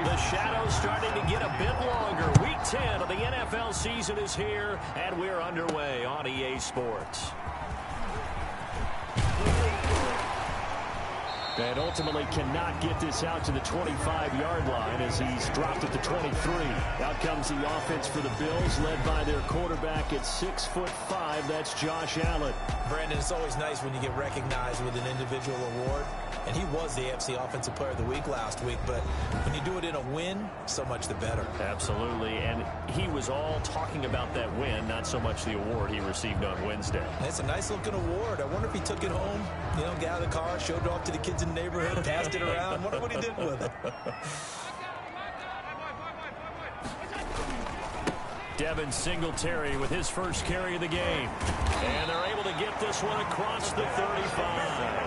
The shadow's starting to get a bit longer. Week 10 of the NFL season is here, and we're underway on EA Sports. And ultimately cannot get this out to the 25-yard line as he's dropped at the 23. Out comes the offense for the Bills, led by their quarterback at 6'5". That's Josh Allen. Brandon, it's always nice when you get recognized with an individual award. And he was the AFC Offensive Player of the Week last week. But when you do it in a win, so much the better. Absolutely. And he was all talking about that win, not so much the award he received on Wednesday. It's a nice-looking award. I wonder if he took it home, got out of the car, showed it off to the kids in the neighborhood, passed it around. Wonder what he did with it. Devin Singletary with his first carry of the game. And they're able to get this one across the 35.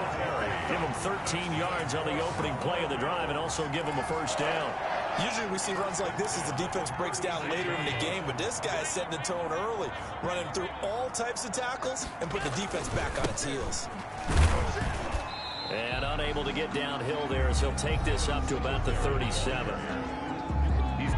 Give him 13 yards on the opening play of the drive and also give him a first down. Usually we see runs like this as the defense breaks down later in the game, but this guy is setting the tone early, running through all types of tackles and put the defense back on its heels. And unable to get downhill there as he'll take this up to about the 37.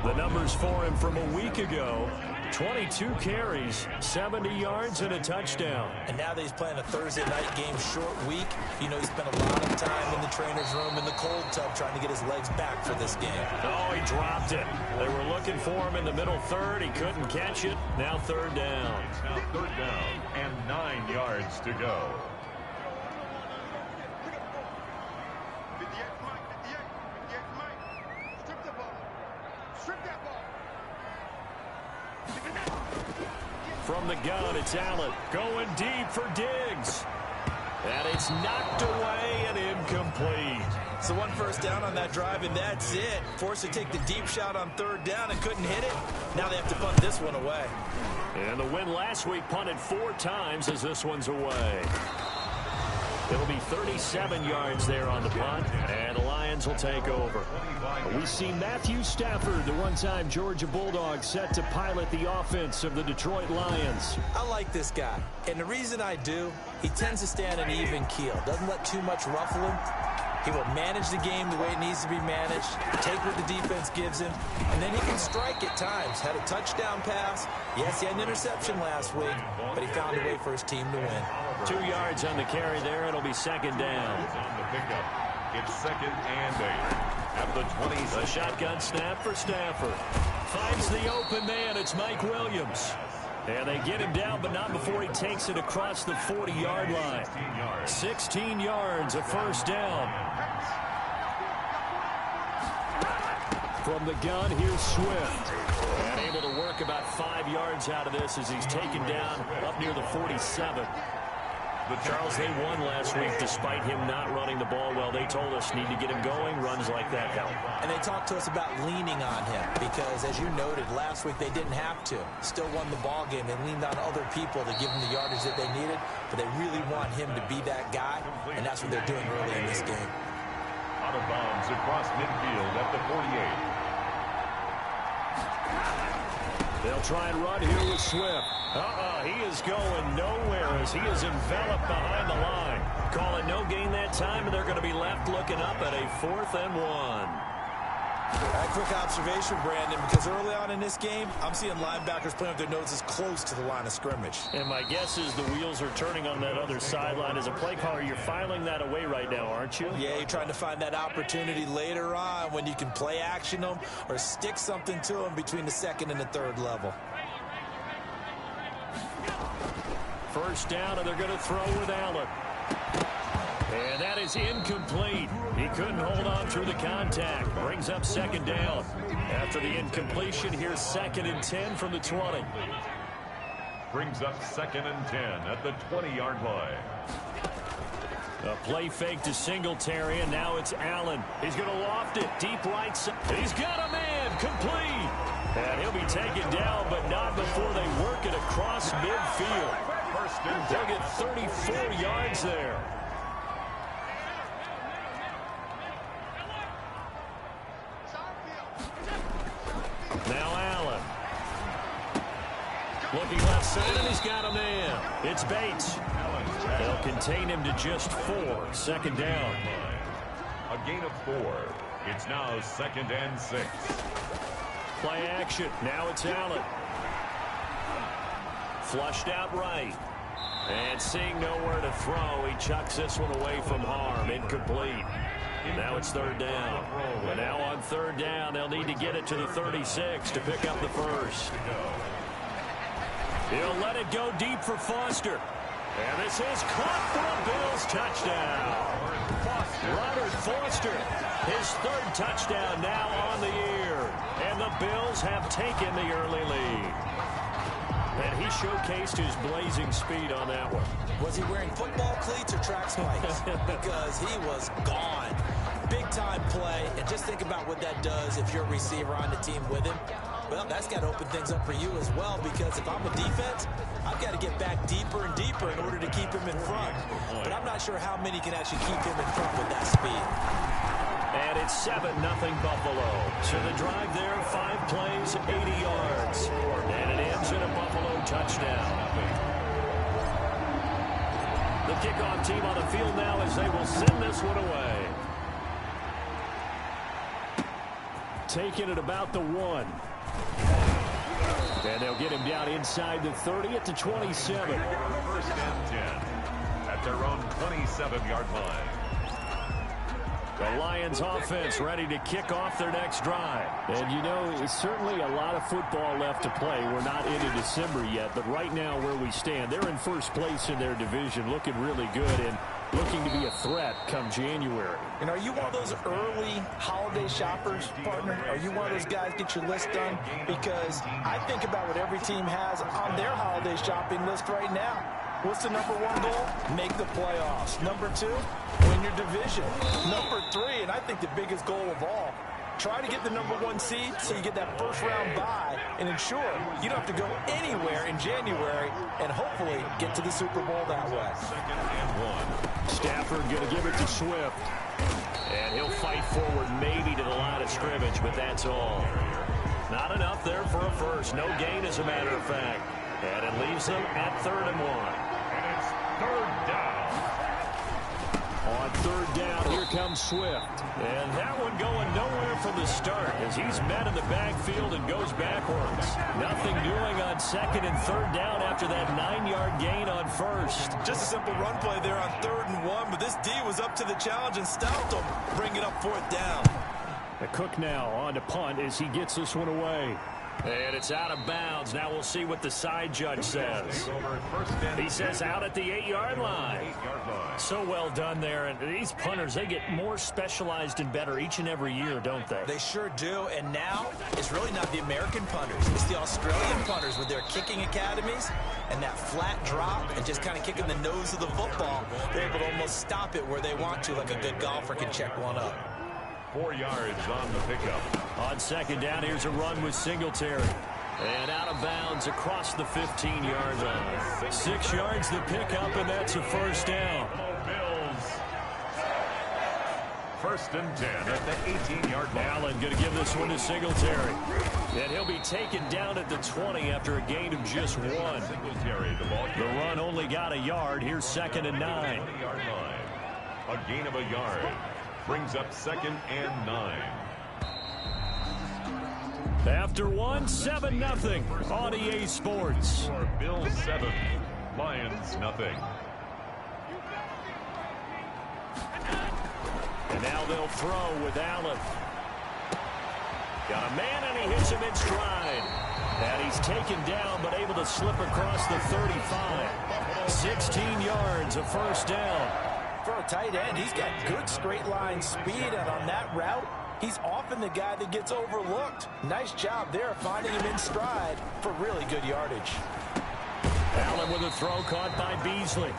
The numbers for him from a week ago: 22 carries, 70 yards, and a touchdown. And now that he's playing a Thursday night game short week, he spent a lot of time in the trainer's room in the cold tub trying to get his legs back for this game. Oh, he dropped it. They were looking for him in the middle third. He couldn't catch it. Now third down. Now third down and 9 yards to go. From the gun, it's Allen going deep for Diggs. And it's knocked away and incomplete. So one first down on that drive, and that's it. Forced to take the deep shot on third down and couldn't hit it. Now they have to punt this one away. And the win last week punted 4 times as this one's away. It'll be 37 yards there on the punt, and the Lions will take over. We see Matthew Stafford, the one-time Georgia Bulldog, set to pilot the offense of the Detroit Lions. I like this guy, and the reason I do, he tends to stand an even keel, doesn't let too much ruffle him. He will manage the game the way it needs to be managed, take what the defense gives him, and then he can strike at times. Had a touchdown pass. Yes, he had an interception last week, but he found a way for his team to win. 2 yards on the carry there. It'll be second down. On the pickup, it's 2nd and 8 at the 20. A shotgun snap for Stafford. Finds the open man. It's Mike Williams. And they get him down, but not before he takes it across the 40-yard line. 16 yards, a first down. From the gun, here's Swift. And able to work about 5 yards out of this as he's taken down up near the 47. Charles, they won last week despite him not running the ball well. They told us need to get him going. Runs like that help. And they talked to us about leaning on him because, as you noted, last week they didn't have to. Still won the ball game. They leaned on other people to give them the yardage that they needed, but they really want him to be that guy, and that's what they're doing early in this game. Out of bounds across midfield at the 48. They'll try and run here with Swift. He is going nowhere as he is enveloped behind the line. Calling no gain that time, and they're going to be left looking up at a 4th and 1. A quick observation, Brandon, because early on in this game, I'm seeing linebackers playing with their noses close to the line of scrimmage. And my guess is the wheels are turning on that other sideline. As a play caller, you're filing that away right now, aren't you? Yeah, you're trying to find that opportunity later on when you can play action them or stick something to them between the 2nd and the 3rd level. First down, and they're going to throw with Allen. And that is incomplete. He couldn't hold on through the contact. Brings up 2nd down. After the incompletion, here's 2nd and 10 from the 20. Brings up 2nd and 10 at the 20-yard line. A play fake to Singletary, and now it's Allen. He's going to loft it deep right side. He's got a man, complete. And he'll be taken down, but not before they work it across midfield. They'll get 34 yards there. Now Allen. Looking left side, and he's got a man. It's Bates. They'll contain him to just 4. 2nd down. A gain of 4. It's now 2nd and 6. Play action. Now it's Allen. Flushed out right. And seeing nowhere to throw, he chucks this one away from harm. Incomplete. Now it's 3rd down. And now on 3rd down, they'll need to get it to the 36 to pick up the first. He'll let it go deep for Foster. And this is caught for a Bills touchdown. Robert Foster, his 3rd touchdown now on the year. And the Bills have taken the early lead. And he showcased his blazing speed on that one. Was he wearing football cleats or track spikes? Because he was gone. Big-time play. And just think about what that does if you're a receiver on the team with him. Well, that's got to open things up for you as well, because if I'm a defense, I've got to get back deeper and deeper in order to keep him in front. But I'm not sure how many can actually keep him in front with that speed. And it's 7-0 Buffalo. So the drive there, 5 plays, 80 yards. And it ends in a Buffalo touchdown. The kickoff team on the field now as they will send this one away. Taking it about the 1. And they'll get him down inside the 30 at the 27. 1st and 10 at their own 27-yard line. The Lions offense ready to kick off their next drive. And you know, it's certainly a lot of football left to play. We're not into December yet, but right now where we stand, they're in first place in their division, looking really good and looking to be a threat come January. And are you one of those early holiday shoppers, partner? Are you one of those guys get your list done? Because I think about what every team has on their holiday shopping list right now. What's the number 1 goal? Make the playoffs. Number 2, win your division. Number 3, and I think the biggest goal of all, try to get the number 1 seed so you get that first-round bye and ensure you don't have to go anywhere in January and hopefully get to the Super Bowl that way. 2nd and 1. Stafford going to give it to Swift. And he'll fight forward maybe to the line of scrimmage, but that's all. Not enough there for a first. No gain, as a matter of fact. And it leaves them at 3rd and 1. And it's 3rd down. On 3rd down, here comes Swift. And that one going nowhere from the start as he's met in the backfield and goes backwards. Nothing doing on 2nd and 3rd down after that 9-yard gain on 1st. Just a simple run play there on 3rd and 1, but this D was up to the challenge and stopped him. Bring it up 4th down. The Cook now on to punt as he gets this one away. And it's out of bounds. Now we'll see what the side judge says. He says out at the 8-yard line. So well done there. And these punters, they get more specialized and better each and every year, don't they? They sure do. And now it's really not the American punters. It's the Australian punters with their kicking academies and that flat drop and just kind of kicking the nose of the football. They're able to almost stop it where they want to, like a good golfer can check one up. 4 yards on the pickup. On 2nd down, here's a run with Singletary. And out of bounds across the 15-yard line. 6 yards the pickup, and that's a first down. Bills. 1st and 10 at the 18-yard line. Allen going to give this one to Singletary. And he'll be taken down at the 20 after a gain of just 1. Singletary, the ball. The run only got a yard. Here's 2nd and 9. 20-yard line. A gain of a yard. Brings up 2nd and 9. After 7-0 on EA Sports. For Bills 7, Lions nothing. And now they'll throw with Allen. Got a man and he hits him in stride. And he's taken down but able to slip across the 35. 16 yards, a first down. For a tight end, he's got good straight line speed, and on that route, he's often the guy that gets overlooked. Nice job there finding him in stride for really good yardage. Allen with a throw caught by Beasley.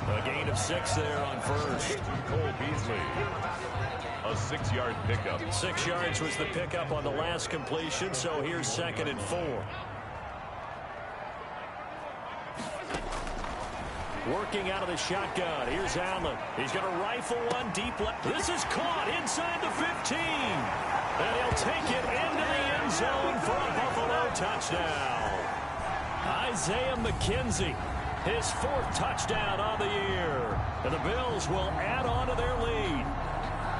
A gain of 6 there on first. Cole Beasley. A 6-yard pickup. 6 yards was the pickup on the last completion, so here's 2nd and 4. Working out of the shotgun. Here's Allen. He's going to rifle one deep left. This is caught inside the 15. And he'll take it into the end zone for a Buffalo touchdown. Isaiah McKenzie, his 4th touchdown on the year. And the Bills will add on to their lead.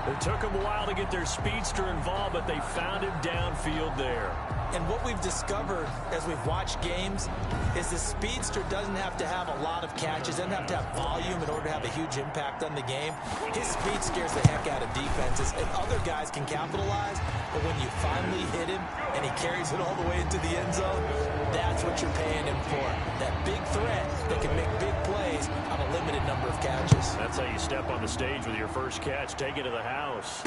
It took them a while to get their speedster involved, but they found him downfield there. And what we've discovered as we've watched games is the speedster doesn't have to have a lot of catches, doesn't have to have volume in order to have a huge impact on the game. His speed scares the heck out of defenses, and other guys can capitalize, but when you finally hit him and he carries it all the way into the end zone, that's what you're paying him for. That big threat that can make big plays on a limited number of catches. That's how you step on the stage with your first catch. Take it to the house.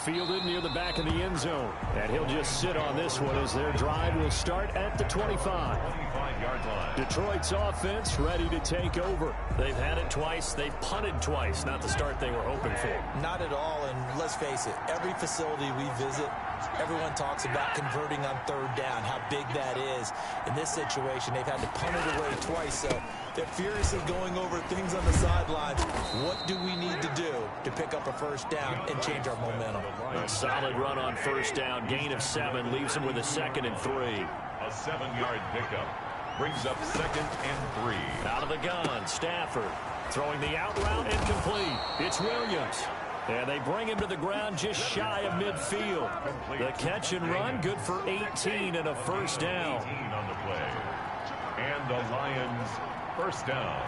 Fielded near the back of the end zone. And he'll just sit on this one as their drive will start at the 25. 25-yard line. Detroit's offense ready to take over. They've had it twice. They've punted twice. Not the start they were hoping for. Not at all, and let's face it, every facility we visit, everyone talks about converting on third down, how big that is. In this situation, they've had to punt it away twice, so they're furiously going over things on the sidelines. What do we need to do to pick up a first down and change our momentum? A solid run on first down. Gain of 7 leaves them with a 2nd and 3. A 7-yard pickup brings up 2nd and 3. Out of the gun, Stafford throwing the out route incomplete. It's Williams. And they bring him to the ground just shy of midfield. The catch and run, good for 18 and a first down. 18 on the play. And the Lions first down.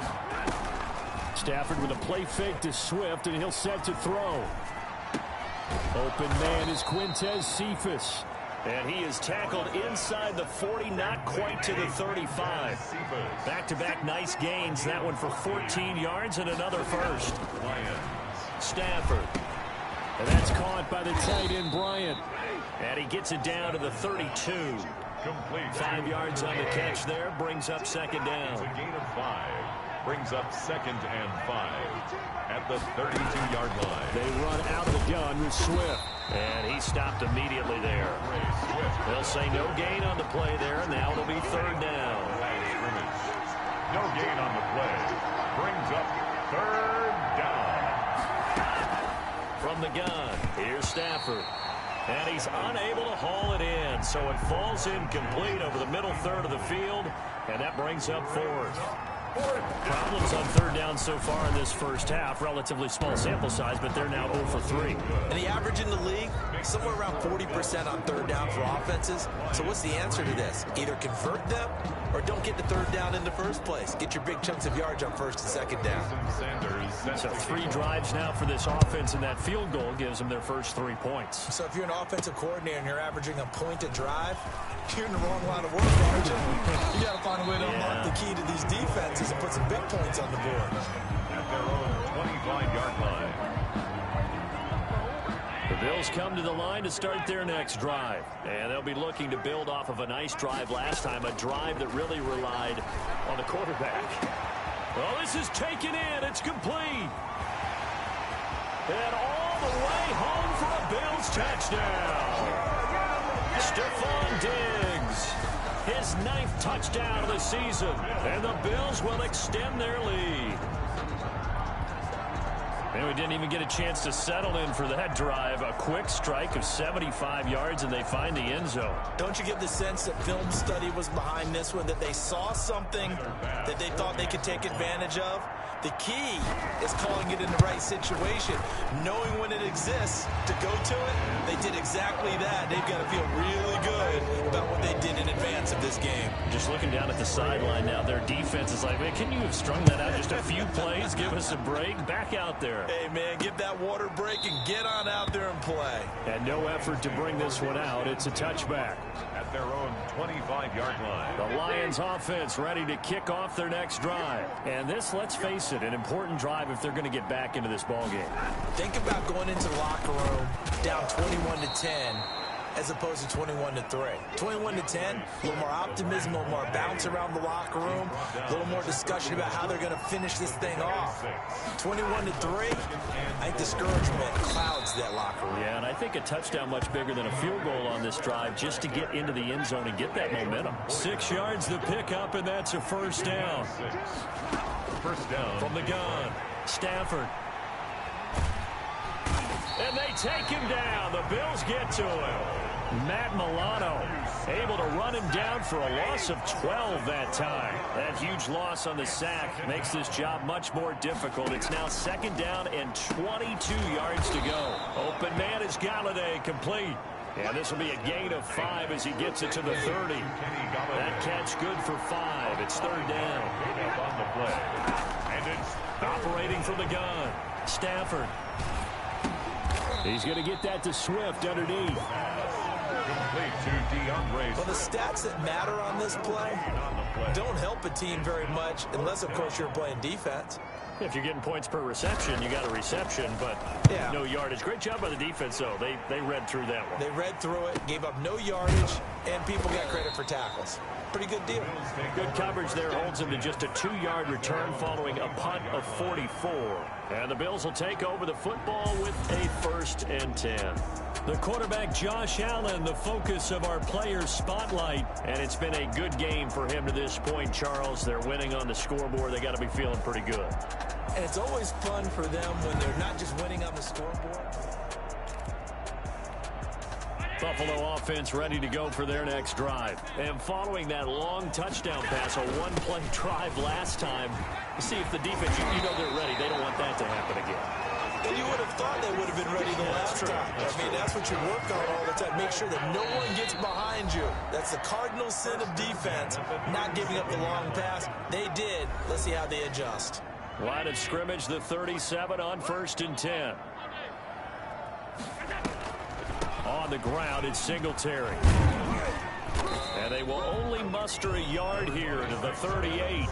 Stafford with a play fake to Swift, and he'll set to throw. Open man is Quintez Cephas. And he is tackled inside the 40, not quite to the 35. Back-to-back nice gains. That one for 14 yards and another first. Stafford. And that's caught by the tight end, Bryant. And he gets it down to the 32. Complete. 5 yards on the catch there. Brings up 2nd down. It's a gain of 5. Brings up 2nd and 5 at the 32-yard line. They run out of the gun with Swift. And he stopped immediately there. They'll say no gain on the play there, and now it'll be 3rd down. No gain on the play. Brings up 3rd down. From the gun, here's Stafford. And he's unable to haul it in, so it falls incomplete over the middle third of the field, and that brings up 4th. Problems on 3rd down so far in this first half. Relatively small sample size, but they're now 0 for 3. And the average in the league, somewhere around 40% on 3rd down for offenses. So what's the answer to this? Either convert them or don't get to 3rd down in the first place. Get your big chunks of yards on 1st and 2nd down. So 3 drives now for this offense, and that field goal gives them their first 3 points. So if you're an offensive coordinator and you're averaging a point a drive, you're in the wrong line of work, aren't you? You got to find a way to unlock the key to these defenses and put some big points on the board. At their own 25-yard line. The Bills come to the line to start their next drive. And they'll be looking to build off of a nice drive last time, a drive that really relied on the quarterback. Well, this is taken in. It's complete. And all the way home for a Bills touchdown. Stephon Diggs, his 9th touchdown of the season, and the Bills will extend their lead. And we didn't even get a chance to settle in for that drive. A quick strike of 75 yards, and they find the end zone. Don't you get the sense that film study was behind this one, that they saw something that they thought they could take advantage of? The key is calling it in the right situation, knowing when it exists to go to it. They did exactly that. They've got to feel really good about what they did in advance of this game. Just looking down at the sideline now, their defense is like, man, can you have strung that out just a few plays? Give us a break. Back out there. Hey, man, give that water break and get on out there and play. And no effort to bring this one out. It's a touchback. At their own 25-yard line. The Lions offense ready to kick off their next drive. And this, let's face it, an important drive if they're going to get back into this ballgame. Think about going into the locker room down 21-10 as opposed to 21-3. 21-10, a little more optimism, a little more bounce around the locker room, a little more discussion about how they're going to finish this thing off. 21-3, I think discouragement clouds that locker room. Yeah, and I think a touchdown much bigger than a field goal on this drive just to get into the end zone and get that momentum. 6 yards the pickup, and that's a first down. First down. From the gun, Stafford. And they take him down. The Bills get to him. Matt Milano able to run him down for a loss of 12 that time. That huge loss on the sack makes this job much more difficult. It's now 2nd down and 22 yards to go. Open man is Galladay, complete. And this will be a gain of 5 as he gets it to the 30. That catch good for 5. It's 3rd down. On the play. And it's operating from the gun. Stafford. He's going to get that to Swift underneath. complete to DeAndre. Well, the stats that matter on this play don't help a team very much unless, of course, you're playing defense. If you're getting points per reception, you got a reception, but no yardage. Great job by the defense, though. They read through that one. They read through it, gave up no yardage, and people got credit for tackles. Pretty good deal. Good coverage there holds him to just a 2-yard return following a punt of 44. And the Bills will take over the football with a 1st and 10. The quarterback, Josh Allen, the focus of our players' spotlight. And it's been a good game for him to this point, Charles. They're winning on the scoreboard. They got to be feeling pretty good. And it's always fun for them when they're not just winning on the scoreboard. Buffalo offense ready to go for their next drive. And following that long touchdown pass, a one-play drive last time, see if the defense, you know they're ready. They don't want that to happen again. And you would have thought they would have been ready the last time. That's what you work on all the time. Make sure that no one gets behind you. That's the cardinal sin of defense, not giving up the long pass. They did. Let's see how they adjust. Line of scrimmage, the 37 on 1st and 10. On the ground, it's Singletary. And they will only muster a yard here to the 38.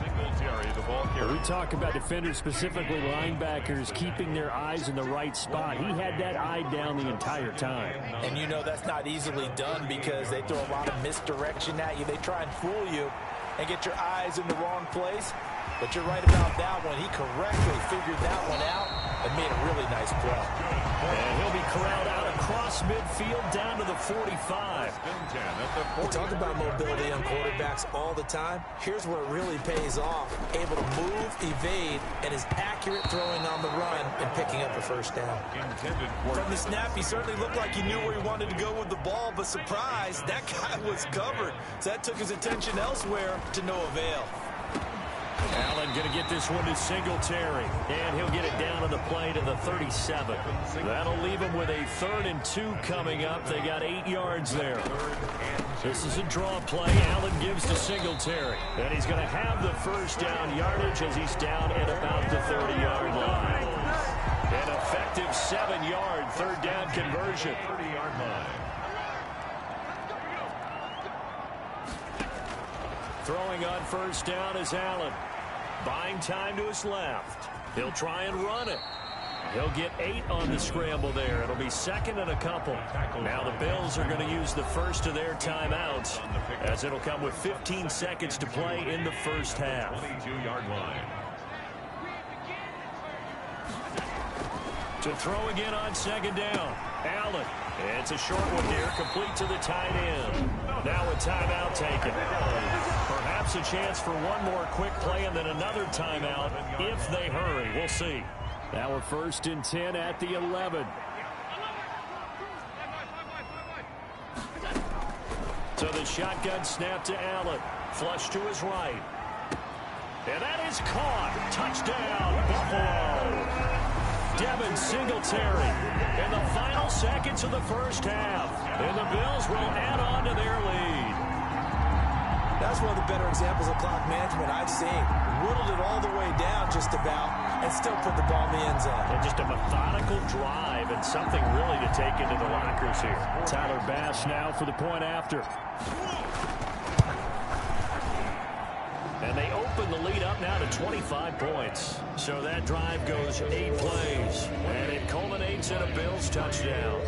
We talk about defenders, specifically linebackers, keeping their eyes in the right spot. He had that eye down the entire time. And you know that's not easily done because they throw a lot of misdirection at you. They try and fool you and get your eyes in the wrong place. But you're right about that one. He correctly figured that one out and made a really nice play. And he'll be corralled out across midfield down to the 45. We talk about mobility on quarterbacks all the time. Here's where it really pays off. Able to move, evade, and is accurate throwing on the run and picking up the 1st down. From the snap, he certainly looked like he knew where he wanted to go with the ball, but surprise, that guy was covered. So that took his attention elsewhere to no avail. Allen going to get this one to Singletary, and he'll get it down on the play to the 37. That'll leave him with a 3rd and 2 coming up. They got 8 yards there. This is a draw play. Allen gives to Singletary, and he's going to have the 1st down yardage as he's down at about the 30-yard line. An effective 7-yard 3rd down conversion. 30-yard line. Throwing on 1st down is Allen. Buying time to his left. He'll try and run it. He'll get 8 on the scramble there. It'll be 2nd and a couple. Now the Bills are going to use the 1st of their timeouts as it'll come with 15 seconds to play in the 1st half. 22-yard line. To throw again on 2nd down. Allen. It's a short one here, complete to the tight end. Now a timeout taken. Perhaps a chance for one more quick play and then another timeout if they hurry. We'll see. Now we're 1st and 10 at the 11. So the shotgun snap to Allen. Flush to his right. And that is caught. Touchdown, Buffalo. Devin Singletary in the final seconds of the 1st half. And the Bills will add on to their lead. That's one of the better examples of clock management I've seen. Whittled it all the way down just about and still put the ball in the end zone. And just a methodical drive and something really to take into the lockers here. Tyler Bass now for the point after. And they open the lead up now to 25 points. So that drive goes 8 plays. And it culminates in a Bills touchdown.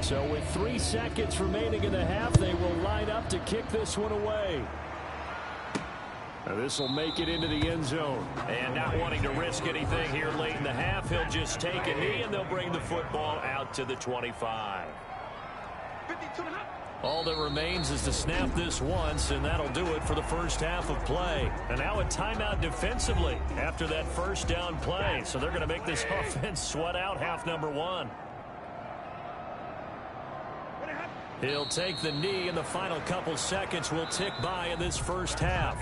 So with 3 seconds remaining in the half, they will line up to kick this one away. Now this will make it into the end zone. And not wanting to risk anything here late in the half, he'll just take a knee and they'll bring the football out to the 25. All that remains is to snap this once, and that'll do it for the 1st half of play. And now a timeout defensively after that 1st down play. So they're going to make this offense sweat out half number 1. He'll take the knee, and the final couple seconds will tick by in this first half.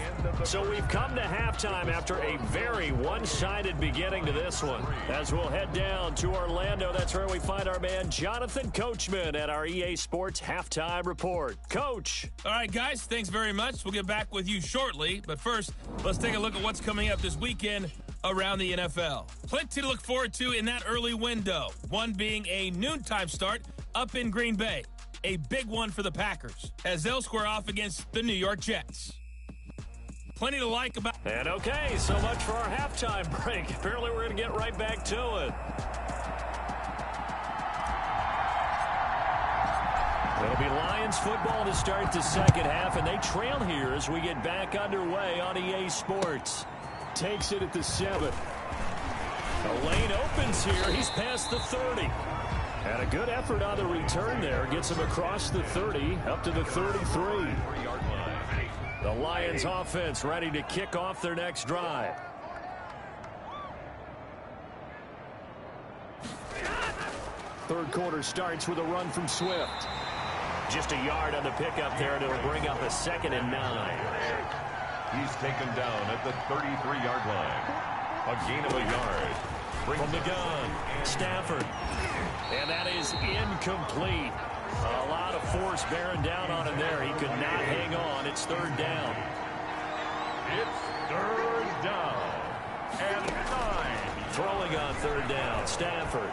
So we've come to halftime after a very one-sided beginning to this one. As we'll head down to Orlando, that's where we find our man Jonathan Coachman at our EA Sports Halftime Report. Coach. All right, guys, thanks very much. We'll get back with you shortly. But first, let's take a look at what's coming up this weekend around the NFL. Plenty to look forward to in that early window. One being a noontime start up in Green Bay. A big one for the Packers as they'll square off against the New York Jets. Plenty to like about... And okay, so much for our halftime break. Apparently we're going to get right back to it. It'll be Lions football to start the second half, and they trail here as we get back underway on EA Sports. Takes it at the 7. The lane opens here. He's past the 30. And a good effort on the return there. Gets him across the 30, up to the 33. The Lions offense ready to kick off their next drive. Third quarter starts with a run from Swift. Just a yard on the pickup there, and it'll bring up a 2nd and 9. He's taken down at the 33-yard line. A gain of a yard. From the gun, Stafford. And that is incomplete. A lot of force bearing down on him there. He could not hang on. It's 3rd down. It's 3rd down and 9. Throwing on 3rd down, Stafford.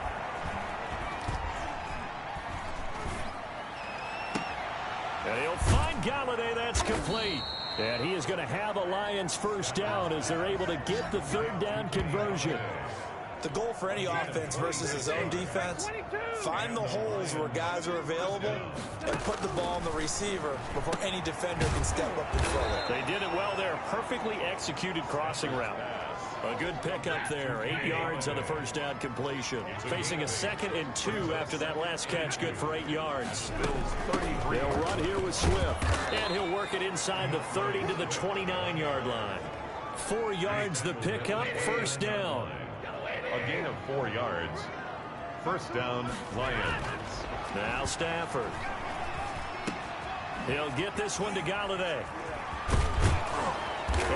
And he'll find Galladay. That's complete. And he is going to have a Lions first down as they're able to get the 3rd down conversion. The goal for any offense versus his own defense, find the holes where guys are available and put the ball on the receiver before any defender can step up and throw it. They did it well there. Perfectly executed crossing route. A good pickup there. 8 yards on the first down completion. Facing a 2nd and 2 after that last catch. Good for 8 yards. They'll run here with Swift. And he'll work it inside the 30 to the 29-yard line. 4 yards the pickup. First down. A gain of 4 yards. First down, Lions. Now Stafford. He'll get this one to Galladay.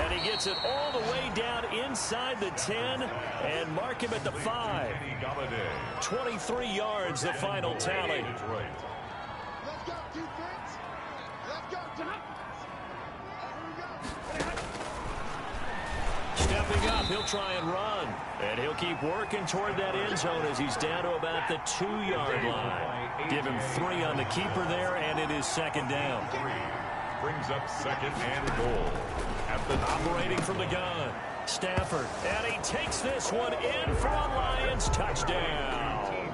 And he gets it all the way down inside the 10 and mark him at the 5. 23 yards, the final tally. Let's go, defense. Let's go, Stepping up, he'll try and run. And he'll keep working toward that end zone as he's down to about the 2-yard line. Give him 3 on the keeper there, and it is 2nd down. Brings up 2nd and goal. At the operating from the gun, Stafford. And he takes this one in for a Lions touchdown.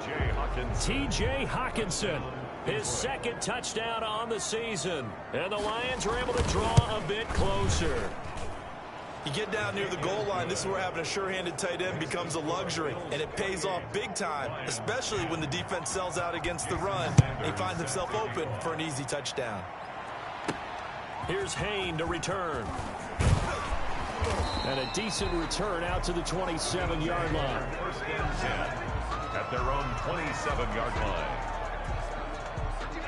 T.J. Hockenson. His 2nd touchdown on the season. And the Lions are able to draw a bit closer. You get down near the goal line, this is where having a sure-handed tight end becomes a luxury, and it pays off big time, especially when the defense sells out against the run, and he finds himself open for an easy touchdown. Here's Hayne to return. And a decent return out to the 27-yard line. First and 10 at their own 27-yard line.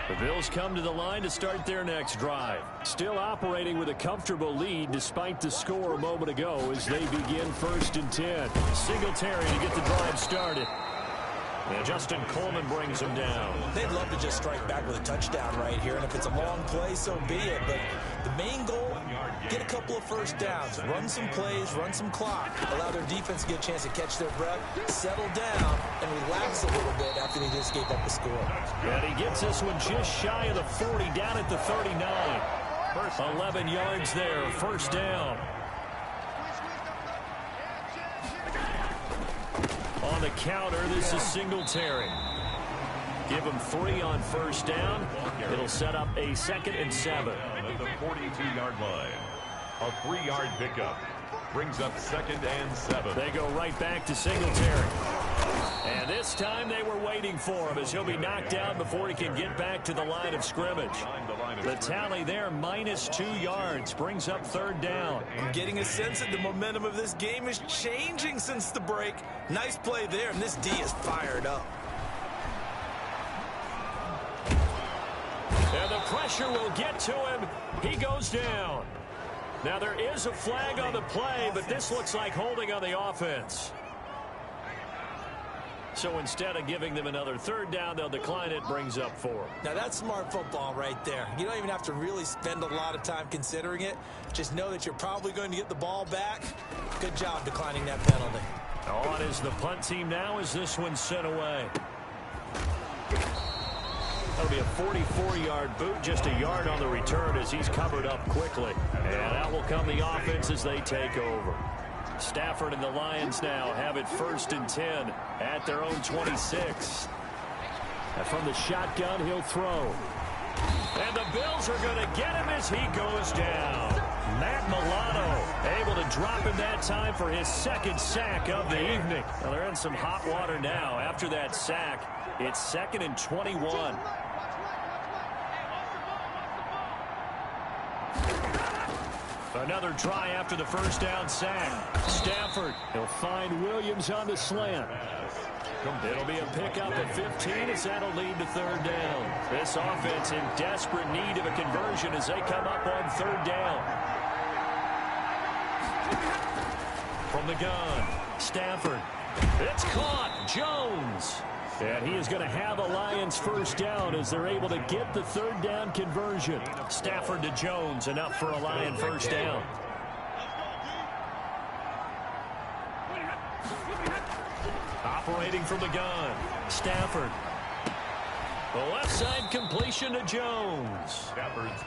The Bills come to the line to start their next drive. Still operating with a comfortable lead despite the score a moment ago as they begin 1st and 10. Singletary to get the drive started. And Justin Coleman brings him down. They'd love to just strike back with a touchdown right here, and if it's a long play, so be it. But the main goal, get a couple of first downs, run some plays, run some clock, allow their defense to get a chance to catch their breath, settle down, and relax a little bit after they just gave up the score. And he gets this one just shy of the 40, down at the 39. 11 yards there, first down. On the counter, this is Singletary. Give him 3 on first down. It'll set up a 2nd and 7. At the 42-yard line. A 3-yard pickup. Brings up 2nd and 7. They go right back to Singletary. And this time they were waiting for him as he'll be knocked down before he can get back to the line of scrimmage. The tally there, -2 yards, brings up 3rd down. I'm getting a sense that the momentum of this game is changing since the break. Nice play there, and this D is fired up. And the pressure will get to him. He goes down. Now there is a flag on the play, but this looks like holding on the offense. So instead of giving them another third down, they'll decline it, brings up 4. Now that's smart football right there. You don't even have to really spend a lot of time considering it. Just know that you're probably going to get the ball back. Good job declining that penalty. On is the punt team now as this one's sent away. That'll be a 44-yard boot, just a yard on the return as he's covered up quickly. And out will come the offense as they take over. Stafford and the Lions now have it 1st and 10 at their own 26. And from the shotgun, he'll throw. And the Bills are going to get him as he goes down. Matt Milano able to drop him that time for his 2nd sack of the evening. Well, they're in some hot water now after that sack. It's 2nd and 21. Another try after the first down sack. Stafford, he'll find Williams on the slant. It'll be a pickup at 15 as that'll lead to 3rd down. This offense in desperate need of a conversion as they come up on 3rd down. From the gun, Stafford. It's caught. Jones. And he is going to have a Lions 1st down as they're able to get the 3rd down conversion. Stafford to Jones, enough for a Lion 1st down. Operating from the gun, Stafford. The left side completion to Jones.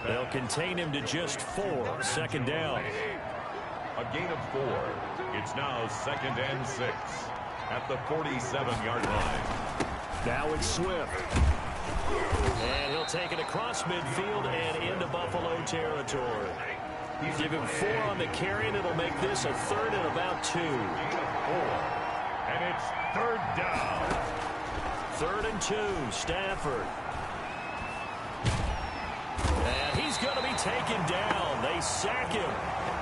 They'll contain him to just 4. 2nd down. A gain of 4. It's now 2nd and 6 at the 47-yard line. Now it's Swift. And he'll take it across midfield and into Buffalo territory. Give him 4 on the carry, and it'll make this a 3rd and about 2. 4. And it's 3rd down. 3rd and 2, Stafford. And he's going to be taken down. They sack him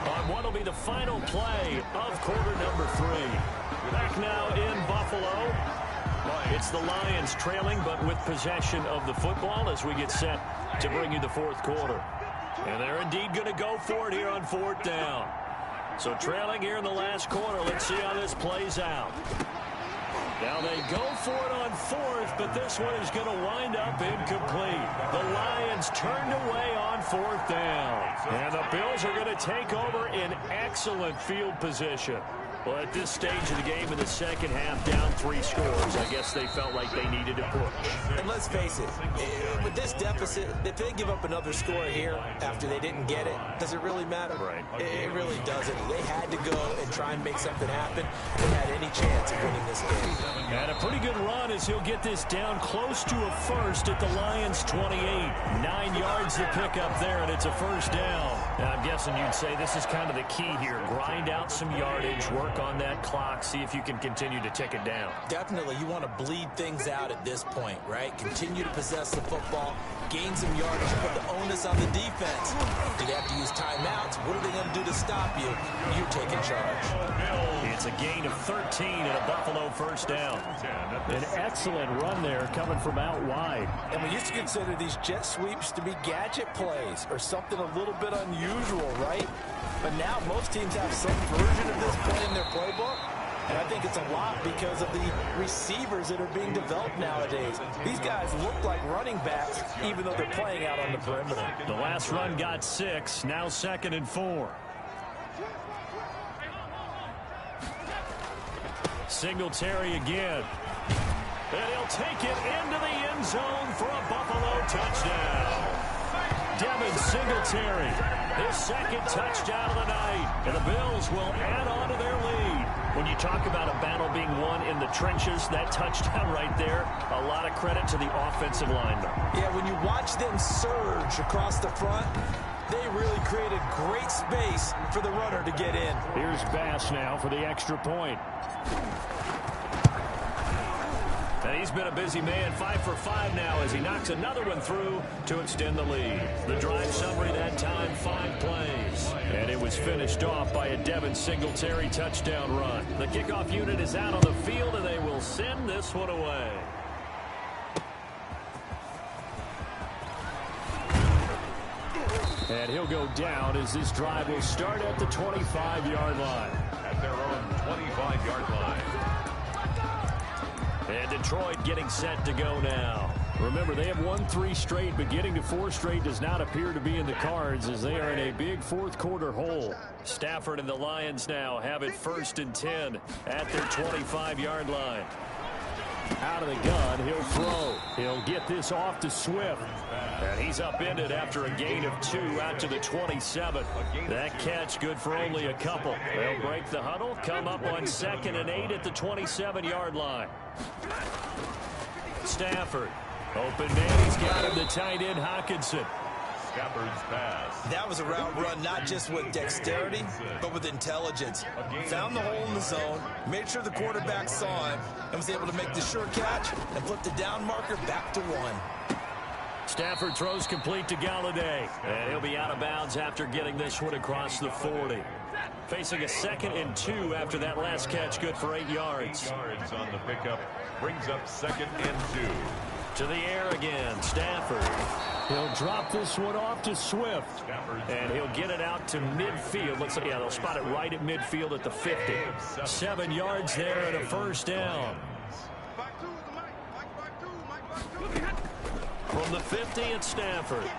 on what will be the final play of quarter number 3. Back now in Buffalo. It's the Lions trailing, but with possession of the football as we get set to bring you the 4th quarter. And they're indeed going to go for it here on 4th down. So trailing here in the last quarter. Let's see how this plays out. Now they go for it on 4th, but this one is going to wind up incomplete. The Lions turned away on 4th down. And the Bills are going to take over in excellent field position. Well, at this stage of the game in the 2nd half, down 3 scores, I guess they felt like they needed to push. And let's face it, with this deficit, if they give up another score here after they didn't get it, does it really matter? Right. It really doesn't. They had to go and try and make something happen if they had any chance of winning this game. And a pretty good run as he'll get this down close to a 1st at the Lions 28. 9 yards to pick up there, and it's a 1st down. Now, I'm guessing you'd say this is kind of the key here. Grind out some yardage, work on that clock, see if you can continue to tick it down. Definitely, you want to bleed things out at this point, right? Continue to possess the football, gain some yardage, put the onus on the defense. Do they have to use timeouts? What are they going to do to stop you? You're taking charge. It's a gain of 13 and a Buffalo 1st down. An excellent run there coming from out wide. And we used to consider these jet sweeps to be gadget plays or something a little bit unusual, right? But now most teams have some version of this play in their playbook. And I think it's a lot because of the receivers that are being developed nowadays. These guys look like running backs, even though they're playing out on the perimeter. The last run got 6, now 2nd and 4. Singletary again. And he'll take it into the end zone for a Buffalo touchdown. Devin Singletary, his 2nd touchdown of the night. And the Bills will add on to their lead. When you talk about a battle being won in the trenches, that touchdown right there, a lot of credit to the offensive linemen. Yeah, when you watch them surge across the front, they really created great space for the runner to get in. Here's Bass now for the extra point. And he's been a busy man, 5 for 5 now as he knocks another one through to extend the lead. The drive summary that time, 5 plays. And it was finished off by a Devin Singletary touchdown run. The kickoff unit is out on the field, and they will send this one away. And he'll go down as this drive will start at the 25-yard line. At their own 25-yard line. And Detroit getting set to go now. Remember, they have won 3 straight, but getting to 4 straight does not appear to be in the cards as they are in a big fourth-quarter hole. Stafford and the Lions now have it 1st and 10 at their 25-yard line. Out of the gun, he'll throw. He'll get this off to Swift. And he's upended after a gain of 2 out to the 27. That catch good for only a couple. They'll break the huddle, come up on 2nd and 8 at the 27-yard line. Stafford. Open man, he's got him, the tight end, Hockenson. Stafford's pass. That was a route run not just with dexterity, but with intelligence. Found the hole in the zone, made sure the quarterback saw him, and was able to make the sure catch and flip the down marker back to 1. Stafford throws complete to Galladay. And he'll be out of bounds after getting this one across the 40. Facing a 2nd and 2 after that last catch, good for 8 yards. 8 yards on the pickup. Brings up 2nd and 2. To the air again, Stafford. He'll drop this one off to Swift. And he'll get it out to midfield. Looks like, yeah, they'll spot it right at midfield at the 50. 7 yards there and a 1st down. From the 50 at Stafford.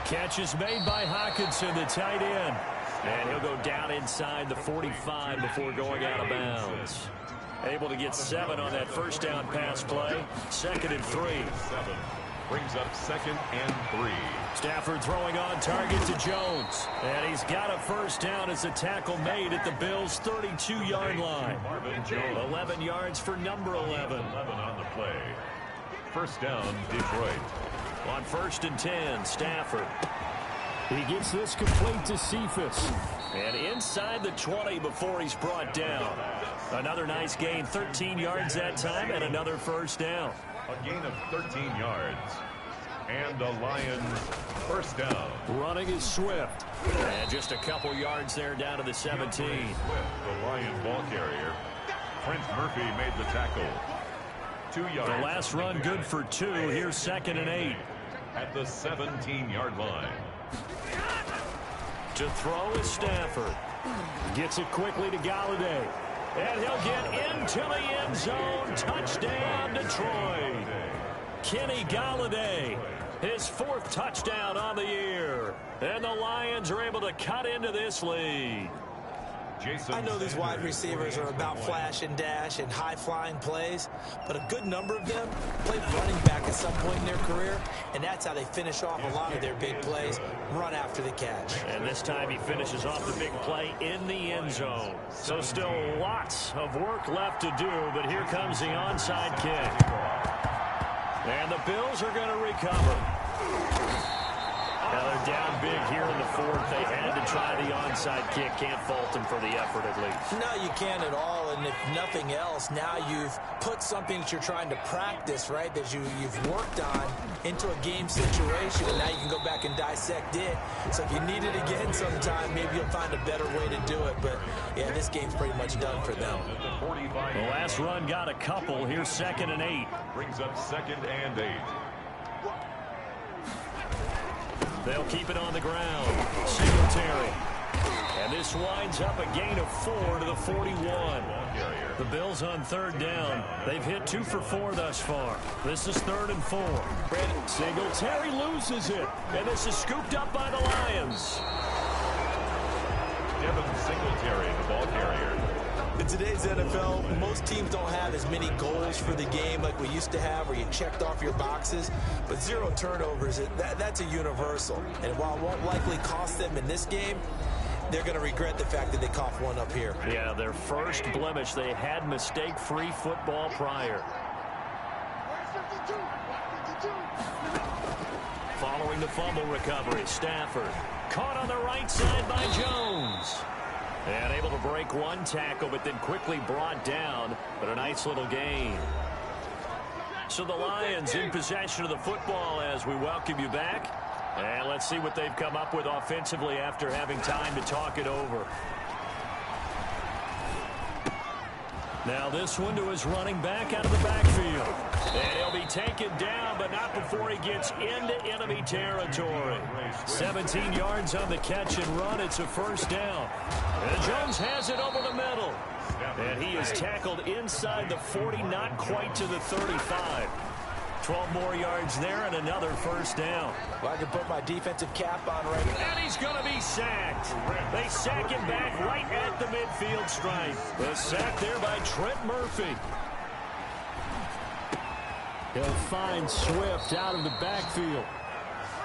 Catch is made by Hockenson, the tight end. And he'll go down inside the 45 before going out of bounds. Able to get 7 on that 1st down pass play. 2nd and 3. 7. Brings up 2nd and 3. Stafford throwing on target to Jones. And he's got a 1st down as a tackle made at the Bills' 32-yard line. Marvin Jones. 11 yards for number 11. 11 on the play. 1st down, Detroit. On 1st and 10, Stafford. He gets this complete to Cephas. And inside the 20 before he's brought down. Another nice gain, 13 yards that time, and another 1st down. A gain of 13 yards. And the Lions 1st down. Running is Swift. And just a couple yards there down to the 17. Swift, the Lion ball carrier. Trent Murphy made the tackle. 2 yards. The last run good for 2. Here's 2nd and 8. At the 17-yard line. To throw is Stafford. Gets it quickly to Galladay. And he'll get into the end zone. Touchdown, Detroit. Kenny Galladay, his 4th touchdown on the year. And the Lions are able to cut into this lead. I know these wide receivers are about flash and dash and high-flying plays, but a good number of them played running back at some point in their career, and that's how they finish off a lot of their big plays, run after the catch. And this time he finishes off the big play in the end zone. So still lots of work left to do, but here comes the onside kick. And the Bills are going to recover. Now they're down big here in the 4th. They had to try the onside kick. Can't fault them for the effort at least. No, you can't at all. And if nothing else, now you've put something that you're trying to practice, right, that you've worked on into a game situation. And now you can go back and dissect it. So if you need it again sometime, maybe you'll find a better way to do it. But, yeah, this game's pretty much done for them. The last run got a couple. Here's 2nd and 8. Brings up 2nd and 8. They'll keep it on the ground. Singletary. And this winds up a gain of 4 to the 41. The Bills on 3rd down. They've hit 2 for 4 thus far. This is 3rd and 4. Brandon Singletary loses it. And this is scooped up by the Lions. Devin Singletary, the ball carrier. In today's NFL, most teams don't have as many goals for the game like we used to have, where you checked off your boxes. But 0 turnovers, that's a universal. And while it won't likely cost them in this game, they're going to regret the fact that they coughed one up here. Yeah, their first blemish. They had mistake-free football prior. Following the fumble recovery, Stafford. Caught on the right side by Jones. And able to break one tackle, but then quickly brought down. But a nice little gain. So the Lions in possession of the football as we welcome you back. And let's see what they've come up with offensively after having time to talk it over. Now this one to his running back out of the backfield. And he'll be taken down, but not before he gets into enemy territory. 17 yards on the catch and run. It's a first down. And Jones has it over the middle. And he is tackled inside the 40, not quite to the 35. 12 more yards there and another first down. Well, I can put my defensive cap on right now. And he's going to be sacked. They sack him back right at the midfield stripe. The sack there by Trent Murphy. He'll find Swift out of the backfield.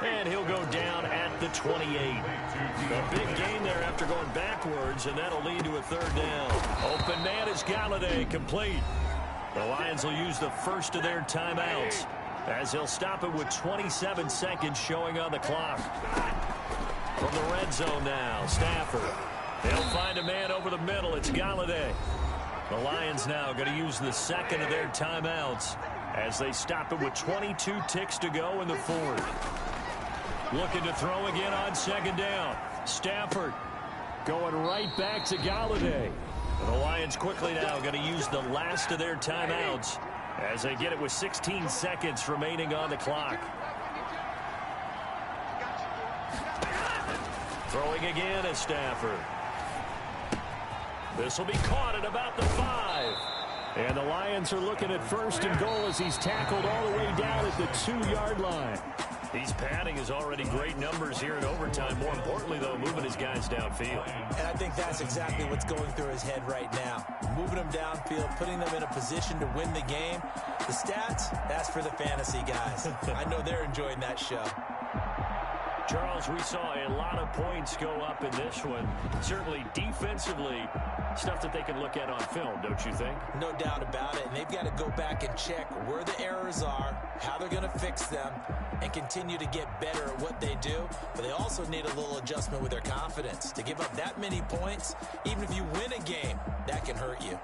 And he'll go down at the 28. A big gain there after going backwards, and that'll lead to a third down. Open man is Galladay, complete. The Lions will use the first of their timeouts as he'll stop it with 27 seconds showing on the clock. From the red zone now, Stafford. They'll find a man over the middle. It's Galladay. The Lions now going to use the second of their timeouts as they stop it with 22 ticks to go in the fourth. Looking to throw again on second down. Stafford going right back to Galladay. The Lions quickly now going to use the last of their timeouts as they get it with 16 seconds remaining on the clock. Throwing again is Stafford. This will be caught at about the 5. And the Lions are looking at first and goal as he's tackled all the way down at the 2-yard line. He's padding his already great numbers here in overtime. More importantly, though, moving his guys downfield. And I think that's exactly what's going through his head right now. Moving them downfield, putting them in a position to win the game. The stats, that's for the fantasy guys. I know they're enjoying that show. Charles, we saw a lot of points go up in this one. Certainly defensively, stuff that they can look at on film, don't you think? No doubt about it. And they've got to go back and check where the errors are, how they're going to fix them, and continue to get better at what they do. But they also need a little adjustment with their confidence. To give up that many points, even if you win a game, that can hurt you.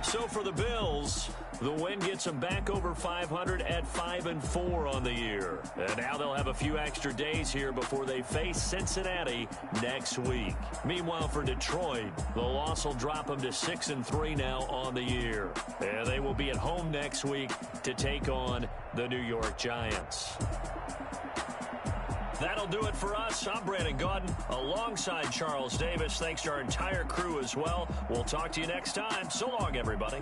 So for the Bills, the win gets them back over 500 at 5-4 on the year. And now they'll have a few extra days here before they face Cincinnati next week. Meanwhile, for Detroit, the loss will drop them to 6-3 now on the year. And they will be at home next week to take on the New York Giants. That'll do it for us. I'm Brandon Gaudin alongside Charles Davis. Thanks to our entire crew as well. We'll talk to you next time. So long, everybody.